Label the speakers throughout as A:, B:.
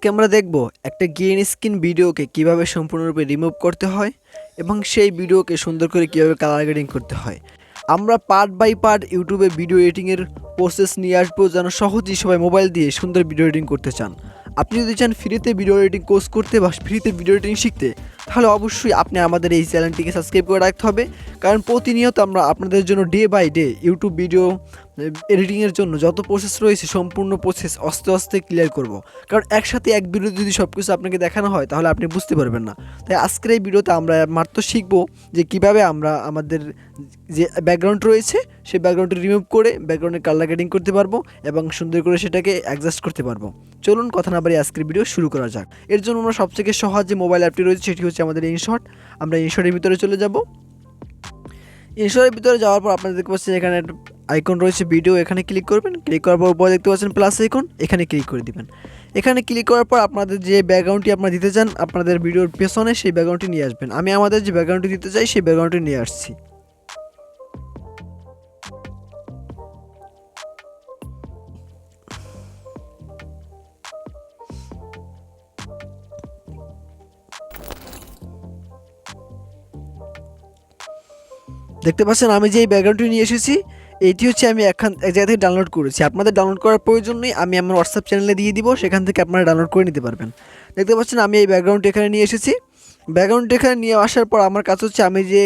A: আজকে আমরা দেখব একটা গ্রিন স্ক্রিন ভিডিওকে কিভাবে সম্পূর্ণরূপে রিমুভ করতে হয় এবং সেই ভিডিওকে সুন্দর করে কিভাবে কালার গ্রেডিং করতে হয়। আমরা পার্ট বাই পার্ট ইউটিউবে ভিডিও এডিটিংয়ের প্রসেস নিয়ে আসবো, যেন সহজেই সবাই মোবাইল দিয়ে সুন্দর ভিডিও এডিটিং করতে চান। আপনি যদি চান ফ্রিতে ভিডিও এডিটিং কোর্স করতে বা ফ্রিতে ভিডিও এডিটিং শিখতে, তাহলে অবশ্যই আপনি আমাদের এই চ্যানেলটিকে সাবস্ক্রাইব করে রাখতে হবে, কারণ প্রতিনিয়ত আমরা আপনাদের জন্য day by day YouTube video এডিটিংয়ের জন্য যত প্রসেস রয়েছে সম্পূর্ণ প্রসেস আস্তে আস্তে ক্লিয়ার করব। কারণ একসাথে এক ভিডিও যদি সব কিছু আপনাকে দেখানো হয় তাহলে আপনি বুঝতে পারবেন না। তাই আজকের এই ভিডিওতে আমরা মাত্র শিখব যে কীভাবে আমরা আমাদের যে ব্যাকগ্রাউন্ড রয়েছে সেই ব্যাকগ্রাউন্ডটি রিমুভ করে ব্যাকগ্রাউন্ডের কালার গ্রেডিং করতে পারবো এবং সুন্দর করে সেটাকে অ্যাডজাস্ট করতে পারবো। চলুন কথা না বাড়িয়ে আজকের ভিডিও শুরু করা যাক। এর জন্য আমরা সবথেকে সহজ যে মোবাইল অ্যাপটি রয়েছে সেটি হচ্ছে আমাদের ইনশট। আমরা ইনশটের ভিতরে চলে যাব। ইনশটের ভিতরে যাওয়ার পর আপনারা দেখতে পাচ্ছেন এখানে একটা আইকন রয়েছে ভিডিও, এখানে ক্লিক করবেন। ক্লিক করার পর উপরে দেখতে পাচ্ছেন প্লাস আইকন, এখানে ক্লিক করে দিবেন। এখানে ক্লিক করার পর আপনাদের যে ব্যাকগ্রাউন্ডটি আপনারা দিতে চান আপনাদের ভিডিওর পেছনে সেই ব্যাকগ্রাউন্ডটি নিয়ে আসবেন। আমি আমাদের যে ব্যাকগ্রাউন্ডটি দিতে চাই সেই ব্যাকগ্রাউন্ডটি নিয়ে আসছি। দেখতে পাচ্ছেন আমি যে এই ব্যাকগ্রাউন্ডটি নিয়ে এসেছি এইটি হচ্ছে আমি এক জায়গা থেকে ডাউনলোড করেছি। আপনাদের ডাউনলোড করার প্রয়োজন নেই, আমি আমার হোয়াটসঅ্যাপ চ্যানেলে দিয়ে দিব, সেখান থেকে আপনারা ডাউনলোড করে নিতে পারবেন। দেখতে পাচ্ছেন আমি এই ব্যাকগ্রাউন্ডটি এখানে নিয়ে এসেছি। ব্যাকগ্রাউন্ডটি এখানে নিয়ে আসার পর আমার কাজ হচ্ছে আমি যে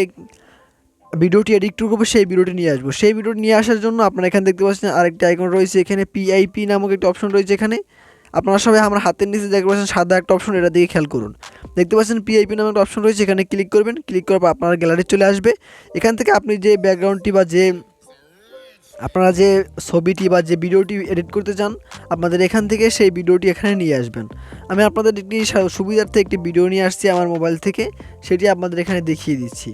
A: ভিডিওটি এডিট করবো সেই ভিডিওটি নিয়ে আসবো। সেই ভিডিওটি নিয়ে আসার জন্য আপনারা এখানে দেখতে পাচ্ছেন আরেকটা আইকন রয়েছে, এখানে পিআইপি নামক একটা অপশন রয়েছে। এখানে আপনারা সবাই আমার হাতের নিচে দেখতে পাচ্ছেন সাদা একটা অপশন, এটা দিকে খেয়াল করুন। দেখতে পাচ্ছেন পিআইপি নামক একটা অপশন রয়েছে, এখানে ক্লিক করবেন। ক্লিক করার পর আপনার গ্যালারি চলে আসবে। এখান থেকে আপনি যে ব্যাকগ্রাউন্ডটি বা যে আপনারা যে ছবিটি বা যে ভিডিওটি এডিট করতে চান আপনাদের এখান থেকে সেই ভিডিওটি এখানে নিয়ে আসবেন। আমি আপনাদের একটি সুবিধার্থে একটি ভিডিও নিয়ে আসছি আমার মোবাইল থেকে, সেটি আপনাদের এখানে দেখিয়ে দিচ্ছি।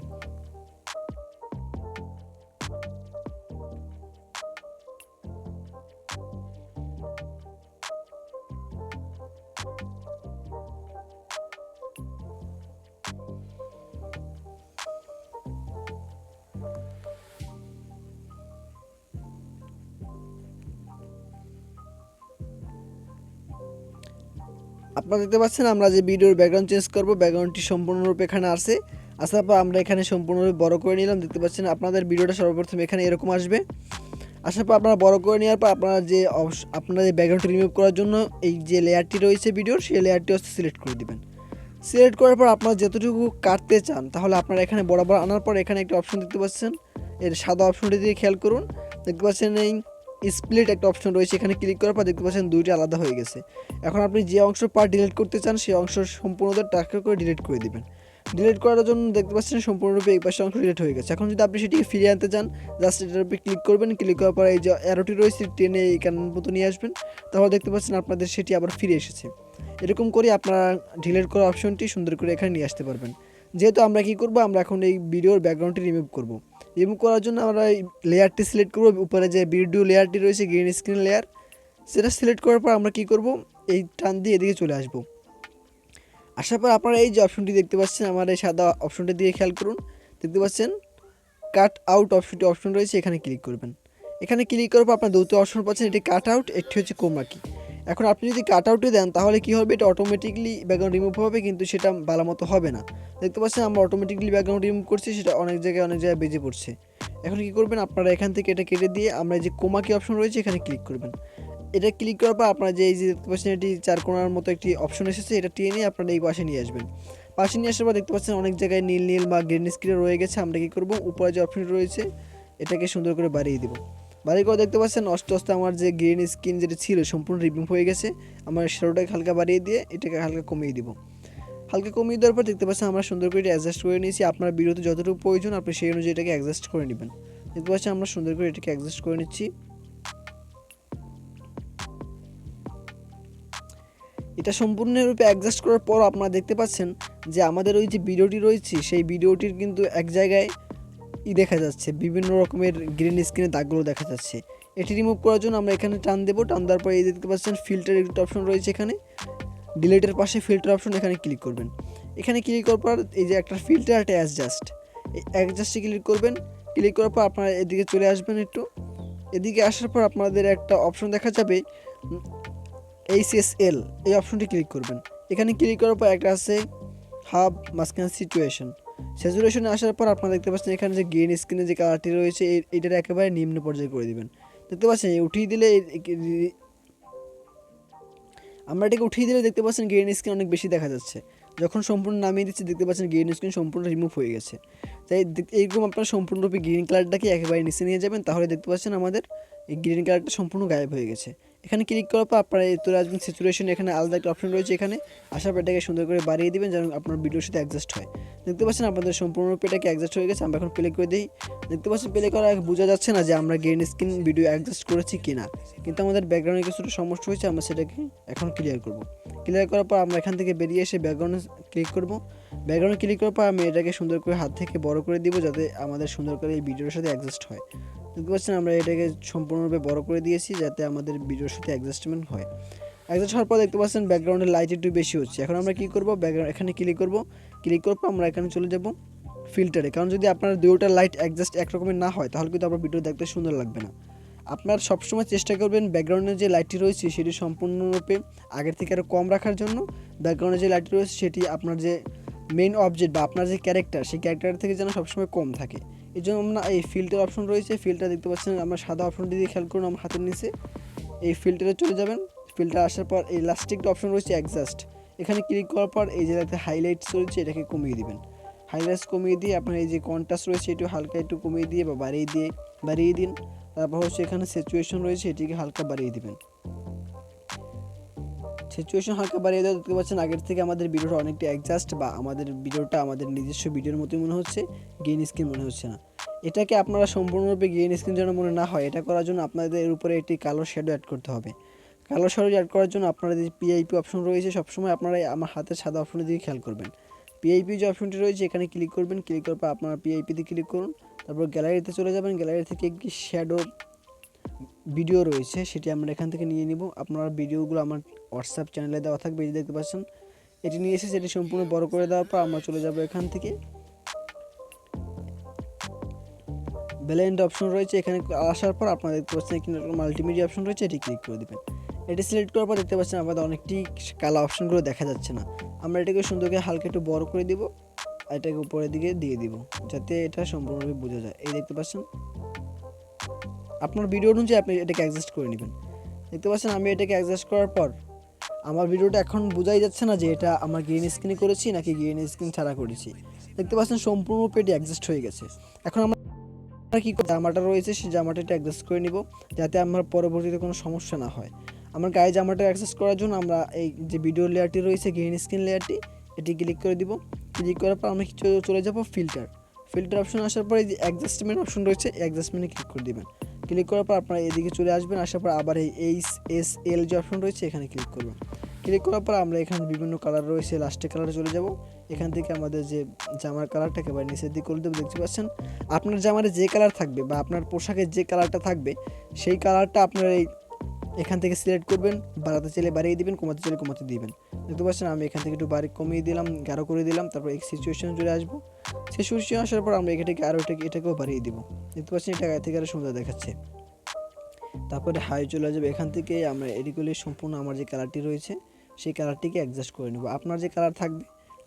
A: আপনারা দেখতে পাচ্ছেন আমরা যে ভিডিওর ব্যাকগ্রাউন্ড চেঞ্জ করব, ব্যাকগ্রাউন্ডটি সম্পূর্ণরূপে এখানে আসে। আসার পর আমরা এখানে সম্পূর্ণরূপে বড় করে নিলাম। দেখতে পাচ্ছেন আপনাদের ভিডিওটা সর্বপ্রথম এখানে এরকম আসবে। আসার পর আপনারা বড় করে নেওয়ার পর আপনারা যে ব্যাকগ্রাউন্ডটি রিমুভ করার জন্য এই যে লেয়ারটি রয়েছে ভিডিওর, সেই লেয়ারটি হচ্ছে সিলেক্ট করে দিবেন। সিলেক্ট করার পর আপনারা যতটুকু কাটতে চান তাহলে আপনারা এখানে বরাবর আনার পর এখানে একটা অপশন দেখতে পাচ্ছেন, এর সাদা অপশনটি দিয়ে খেয়াল করুন। দেখতে পাচ্ছেন এই স্প্লিট একটা অপশন রয়েছে, এখানে ক্লিক করার পর দেখতে পাচ্ছেন দুইটি আলাদা হয়ে গেছে। এখন আপনি যে অংশ পার্ট ডিলিট করতে চান সেই অংশ সম্পূর্ণদের টাক করে ডিলিট করে দিবেন। ডিলিট করার জন্য দেখতে পাচ্ছেন সম্পূর্ণরূপে এই পাশে অংশ ডিলিট হয়ে গেছে। এখন যদি আপনি সেটিকে ফিরিয়ে আনতে চান জাস্ট এটার উপরে ক্লিক করবেন। ক্লিক করার পর এই যে অ্যারোটি রয়েছে টেনে এই কানের মতো নিয়ে আসবেন, তাহলে দেখতে পাচ্ছেন আপনাদের সেটি আবার ফিরে এসেছে। এরকম করে আপনারা ডিলিট করা অপশনটি সুন্দর করে এখানে নিয়ে আসতে পারবেন। যেহেতু আমরা কি করব, আমরা এখন এই ভিডিওর ব্যাকগ্রাউন্ডটি রিমুভ করব। রিমুভ করার জন্য আমরা এই লেয়ারটি সিলেক্ট করব, উপরে যে ভিডিও লেয়ারটি রয়েছে গ্রিন স্ক্রিন লেয়ার, সেটা সিলেক্ট করার পর আমরা কি করব, এই টান দিয়ে এদিকে চলে আসব। আসার পর আপনারা এই যে অপশনটি দেখতে পাচ্ছেন আমার এই সাদা অপশনটি দিয়ে খেয়াল করুন। দেখতে পাচ্ছেন কাট আউট অপশন রয়েছে, এখানে ক্লিক করবেন। এখানে ক্লিক করার পর আপনার দুটো অপশন পাচ্ছেন, এটি কাট আউট, একটি হচ্ছে কোমা কি। এখন আপনি যদি কাট আউটে দেন তাহলে কী হবে, এটা অটোমেটিকলি ব্যাকগ্রাউন্ড রিমুভ হবে, কিন্তু সেটা ভালো মতো হবে না। দেখতে পাচ্ছেন আমরা অটোমেটিকলি ব্যাকগ্রাউন্ড রিমুভ করছি, সেটা অনেক জায়গায় বেজে পড়ছে। এখন কী করবেন, আপনারা এখান থেকে এটা কেটে দিয়ে আমরা যে কোমা কি অপশন রয়েছে এখানে ক্লিক করবেন। এটা ক্লিক করার পর আপনারা যে এই যে দেখতে পাচ্ছেন এটি চার কোণার মতো একটি অপশন এসেছে, এটা টেনে আপনারা এই পাশে নিয়ে আসবেন। পাশে নিয়ে আসার পর দেখতে পাচ্ছেন অনেক জায়গায় নীল নীল বা গ্রিন স্ক্রিনে রয়ে গেছে। আমরা কী করবো, উপরে যে অপশনটি রয়েছে এটাকে সুন্দর করে বাড়িয়ে দিব। বাড়িয়ে করে দেখতে পাচ্ছেন আস্তে আস্তে আমার যে গ্রিন স্ক্রিন যেটা ছিল সম্পূর্ণ রিমুভ হয়ে গেছে। আমার শ্যাডোটাকে হালকা বাড়িয়ে দিয়ে এটাকে হালকা কমিয়ে দিব। হালকা কমিয়ে দেওয়ার পর দেখতে পাচ্ছেন আমরা সুন্দর করে এটা অ্যাডজাস্ট করে নিয়েছি। আপনার ভিডিওতে যতটুকু প্রয়োজন আপনি সেই অনুযায়ী এটাকে অ্যাডজাস্ট করে নেবেন। দেখতে পাচ্ছেন আমরা সুন্দর করে এটাকে অ্যাডজাস্ট করে নিচ্ছি। এটা সম্পূর্ণরূপে অ্যাডজাস্ট করার পর আপনারা দেখতে পাচ্ছেন যে আমাদের ওই যে ভিডিওটি রয়েছে সেই ভিডিওটির কিন্তু এক জায়গায় দেখা যাচ্ছে, বিভিন্ন রকমের গ্রিন স্ক্রিনে দাগগুলো দেখা যাচ্ছে। এটি রিমুভ করার জন্য আমরা এখানে টান দেবো। টান দেওয়ার পরে এই দেখতে পাচ্ছেন ফিল্টার একটা অপশন রয়েছে, এখানে ডিলেটের পাশে ফিল্টার অপশন, এখানে ক্লিক করবেন। এখানে ক্লিক করার পর এই যে একটা ফিল্টার একটা অ্যাডজাস্ট, এই অ্যাডজাস্টে ক্লিক করবেন। ক্লিক করার পর আপনারা এদিকে চলে আসবেন। একটু এদিকে আসার পর আপনাদের একটা অপশন দেখা যাবে HSL এই অপশনটি ক্লিক করবেন। এখানে ক্লিক করার পর একটা আছে হাব মাঝখানে সিচুয়েশন। স্যাচুরেশনে আসার পর আপনারা দেখতে পাচ্ছেন এখানে যে গ্রিন স্ক্রিনে যে কালারটি রয়েছে এটার একেবারে নিম্ন পর্যায়ে করে দিবেন। দেখতে পাচ্ছেন উঠিয়ে দিলে আমরা এটাকে উঠিয়ে দিলে দেখতে পাচ্ছেন গ্রিন স্ক্রিন অনেক বেশি দেখা যাচ্ছে। যখন সম্পূর্ণ নামিয়ে দিচ্ছি দেখতে পাচ্ছেন গ্রিন স্ক্রিন সম্পূর্ণ রিমুভ হয়ে গেছে। তাই এইরকম আপনারা সম্পূর্ণরূপে গ্রিন কালারটাকে একেবারে নিচে নিয়ে যাবেন, তাহলে দেখতে পাচ্ছেন আমাদের এই গ্রিন কালারটা সম্পূর্ণ গায়েব হয়ে গেছে। এখানে ক্লিক করার পর আপনারা চলে আসবেন স্যাচুরেশন। এখানে আলাদা একটা অপশন রয়েছে, এখানে আসার পর এটাকে সুন্দর করে বাড়িয়ে দিবেন যেন আপনার ভিডিওর সাথে অ্যাডজাস্ট হয়। দেখতে পাচ্ছেন আপনাদের সম্পূর্ণরূপে এটাকে অ্যাডজাস্ট হয়ে গেছে। আমরা এখন প্লে করে দিই। দেখতে পাচ্ছেন প্লে করা বোঝা যাচ্ছে না যে আমরা গ্রিন স্ক্রিন ভিডিও অ্যাডজাস্ট করেছি কিনা, কিন্তু আমাদের ব্যাকগ্রাউন্ডে কিছুটা সমস্যা হয়েছে। আমরা সেটাকে এখন ক্লিয়ার করব। ক্লিয়ার করার পর আমরা এখান থেকে বেরিয়ে এসে ব্যাকগ্রাউন্ডে ক্লিক করব। ব্যাকগ্রাউন্ডে ক্লিক করার পর আমি এটাকে সুন্দর করে হাত থেকে বড় করে দিব যাতে আমাদের সুন্দর করে এই ভিডিওর সাথে অ্যাডজাস্ট হয়। দেখতে পাচ্ছেন আমরা এটাকে সম্পূর্ণরূপে বড় করে দিয়েছি যাতে আমাদের ভিডিওর সাথে অ্যাডজাস্টমেন্ট হয়। অ্যাডজাস্ট হওয়ার পর দেখতে পাচ্ছেন ব্যাকগ্রাউন্ডের লাইট একটু বেশি হচ্ছে। এখন আমরা কী করব, ব্যাকগ্রাউন্ড এখানে ক্লিক করব। ক্লিক করার পর আমরা এখানে চলে যাব ফিল্টারে, কারণ যদি আপনার দুটোটা লাইট অ্যাডজাস্ট একরকমের না হয় তাহলে কিন্তু আপনার ভিডিও দেখতে সুন্দর লাগবে না। আপনার সবসময় চেষ্টা করবেন ব্যাকগ্রাউন্ডের যে লাইটটি রয়েছে সেটি সম্পূর্ণরূপে আগের থেকে আরও কম রাখার জন্য। ব্যাকগ্রাউন্ডে যে লাইটটি রয়েছে সেটি আপনার যে মেইন অবজেক্ট বা আপনার যে ক্যারেক্টার সেই ক্যারেক্টার থেকে যেন সবসময় কম থাকে। এই জন্য আমরা এই ফিল্টার অপশন রয়েছে, ফিল্টার দেখতে পাচ্ছেন আমরা সাদা অপশনটি দিয়ে খেয়াল করুন আমার হাতের নিচে। এই ফিল্টারে চলে যাবেন। ফিল্টার আসার পর এই লাস্টে একটা অপশন রয়েছে অ্যাডজাস্ট। এখানে ক্লিক করার পর এই যে হাইলাইটস রয়েছে এটাকে কমিয়ে দিবেন। হাইলাইটস কমিয়ে দিয়ে আপনার এই যে কন্ট্রাস্ট রয়েছে এটিও হালকা একটু কমিয়ে দিয়ে বা বাড়িয়ে দিন। তারপর হচ্ছে এখানে সিচুয়েশন রয়েছে এটিকে হালকা বাড়িয়ে দিবেন। সিচুয়েশন হালকা বাড়িয়ে দেওয়া দেখতে পাচ্ছেন আগের থেকে আমাদের ভিডিওটা অনেকটা অ্যাডজাস্ট বা আমাদের ভিডিওটা আমাদের নিজস্ব ভিডিওর মতোই মনে হচ্ছে, গ্রিন স্ক্রিন মনে হচ্ছে না। এটাকে আপনারা সম্পূর্ণরূপে গ্রিন স্ক্রিন যেন মনে না হয় এটা করার জন্য আপনাদের উপরে একটি কালো শ্যাডো অ্যাড করতে হবে। কালো শ্যাডো অ্যাড করার জন্য আপনারা যে পিআইপি অপশন রয়েছে সবসময় আপনারা আমার হাতের সাদা অপশনের দিকে খেয়াল করবেন। পিআইপি যে অপশনটি রয়েছে এখানে ক্লিক করবেন। ক্লিক করার পর আপনারা পিআইপিতে ক্লিক করুন। তারপর গ্যালারিতে চলে যাবেন। গ্যালারি থেকে একটি শ্যাডো ভিডিও রয়েছে সেটি আমরা এখান থেকে নিয়ে নিব। আপনার ভিডিওগুলো আমার হোয়াটসঅ্যাপ চ্যানেলে দেওয়া থাকবে, এই দেখতে পাচ্ছেন এটি নিয়ে এসে সেটি সম্পূর্ণ বড় করে দেওয়ার পর আমরা চলে যাব এখান থেকে ব্লেন্ড অপশন রয়েছে। এখানে আসার পর আপনারা দেখতে পাচ্ছেন এখানে মাল্টিমিডিয়া অপশন রয়েছে, এটি ক্লিক করে দেবেন। এটি সিলেক্ট করার পর দেখতে পাচ্ছেন আমাদের অনেকটি কালা অপশনগুলো দেখা যাচ্ছে না। আমরা এটাকে সুন্দর করে হালকা একটু বড় করে দিব, এটাকে উপরের দিকে দিয়ে দিব যাতে এটা সম্পূর্ণভাবে বোঝা যায়। এই দেখতে পাচ্ছেন আপনার ভিডিও অনুযায়ী আপনি এটাকে অ্যাডজাস্ট করে নেবেন। দেখতে পাচ্ছেন আমি এটাকে অ্যাডজাস্ট করার পর আমার ভিডিওটা এখন বোঝাই যাচ্ছে না যে এটা আমার গ্রিন স্ক্রিনে করেছি নাকি গ্রিন স্ক্রিন ছাড়া করেছি। দেখতে পাচ্ছেন সম্পূর্ণরূপে এটি অ্যাডজাস্ট হয়ে গেছে। এখন আমরা কী জামাটা রয়েছে সেই জামাটা এটা অ্যাডজাস্ট করে নিব যাতে আমার পরবর্তীতে কোনো সমস্যা না হয়। আমার গায়ে জামাটা অ্যাডজাস্ট করার জন্য আমরা এই যে ভিডিও লেয়ারটি রয়েছে গ্রিন স্ক্রিন লেয়ারটি এটি ক্লিক করে দিব। ক্লিক করার পর আমরা চলে যাব ফিল্টার অপশন আসার পর এই যে অ্যাডজাস্টমেন্ট অপশন রয়েছে অ্যাডজাস্টমেন্টে ক্লিক করে দিবেন। ক্লিক করার পর আপনারা এদিকে চলে আসবেন। আসার পর আবার এই HSL যে অপশন রয়েছে এখানে ক্লিক করবেন। ক্লিক করার পর আমরা এখানে বিভিন্ন কালার রয়েছে লাস্টে কালারে চলে যাব। এখান থেকে আমাদের যে জামার কালারটাকে এবার নিচের দিকে করে দেবো। দেখতে পাচ্ছেন আপনার জামার যে কালার থাকবে বা আপনার পোশাকের যে কালারটা থাকবে সেই কালারটা আপনার এখান থেকে সিলেক্ট করবেন। বাড়াতে চাইলে বাড়িয়ে দিবেন, কমাতে চাইলে কমাতে দিবেন। দেখতে পাচ্ছেন আমি এখান থেকে একটু কমিয়ে দিলাম, গাঢ় করে দিলাম। তারপর এই সিচুয়েশনে চলে আসবো। সিচুয়েশন আসার পর আমরা এটাকে আরও এটাকেও বাড়িয়ে দিব। দেখতে পাচ্ছেন এটা আগে থেকে আরও সুন্দর দেখাচ্ছে। তারপরে হাই চলে যাবে। এখান থেকে আমরা এডিগুলি সম্পূর্ণ আমার যে কালারটি রয়েছে সেই কালারটিকে অ্যাডজাস্ট করে নেব। আপনার যে কালার থাকবে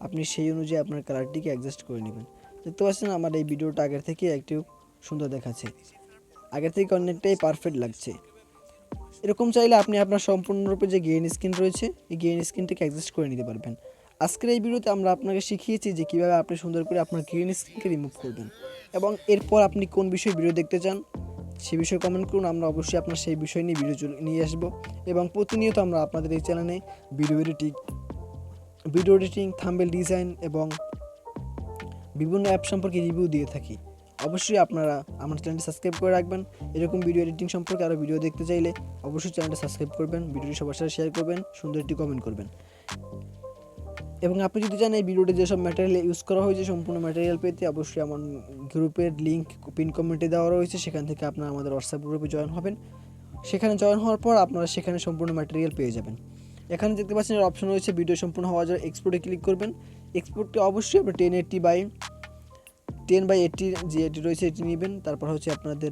A: আপনি সেই অনুযায়ী আপনার কালারটিকে অ্যাডজাস্ট করে নেবেন। দেখতে পাচ্ছেন আমার এই ভিডিওটা আগের থেকে একটু সুন্দর দেখাচ্ছে, আগের থেকে অনেকটাই পারফেক্ট লাগছে। এরকম চাইলে আপনি আপনার সম্পূর্ণরূপে যে গ্রিন স্ক্রিন রয়েছে এই গ্রিন স্ক্রিনটাকে অ্যাডজাস্ট করে নিতে পারবেন। আজকের এই ভিডিওতে আমরা আপনাকে শিখিয়েছি যে কীভাবে আপনি সুন্দর করে আপনার গ্রিন স্ক্রিনকে রিমুভ করবেন এবং এরপর আপনি কোন বিষয়ে ভিডিও দেখতে চান সেই বিষয়ে কমেন্ট করুন। আমরা অবশ্যই আপনার সেই বিষয় নিয়ে ভিডিও নিয়ে আসবো এবং প্রতিনিয়ত আমরা আপনাদের এই চ্যানেলে ভিডিও এডিটিং, থাম্বনেল ডিজাইন এবং বিভিন্ন অ্যাপ সম্পর্কে রিভিউ দিয়ে থাকি। অবশ্যই আপনারা আমার চ্যানেলটি সাবস্ক্রাইব করে রাখবেন। এরকম ভিডিও এডিটিং সম্পর্কে আরও ভিডিও দেখতে চাইলে অবশ্যই চ্যানেলটি সাবস্ক্রাইব করবেন, ভিডিওটি সবার সাথে শেয়ার করবেন, সুন্দর একটি কমেন্ট করবেন। এবং আপনি যদি চান এই ভিডিওতে যেসব ম্যাটেরিয়াল ইউজ করা হয়েছে সম্পূর্ণ ম্যাটেরিয়াল পেতে অবশ্যই আমার গ্রুপের লিঙ্ক পিন কমেন্টে দেওয়া রয়েছে, সেখান থেকে আপনারা আমাদের হোয়াটসঅ্যাপ গ্রুপে জয়েন হবেন। সেখানে জয়েন হওয়ার পর আপনারা সেখানে সম্পূর্ণ ম্যাটেরিয়াল পেয়ে যাবেন। এখানে দেখতে পাচ্ছেন এর অপশন রয়েছে ভিডিও সম্পূর্ণ হওয়ার জন্য এক্সপোর্টে ক্লিক করবেন। এক্সপোর্টটি অবশ্যই আপনার 1080 বাই 10/80 যে এটি রয়েছে এটি নেবেন। তারপর হচ্ছে আপনাদের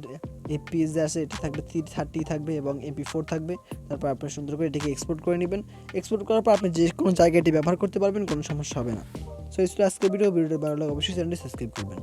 A: এফপিএস যে আছে এটি থাকবে 330 থাকবে এবং MP4 থাকবে। তারপর আপনি সুন্দর করে এটিকে এক্সপোর্ট করে নেবেন। এক্সপোর্ট করার পর আপনি যে কোনো জায়গায় এটি ব্যবহার করতে পারবেন, কোনো সমস্যা হবে না। সো এই ছিল আজকের ভিডিওটি ভালো লাগলে অবশ্যই চ্যানেলটি সাবস্ক্রাইব করবেন।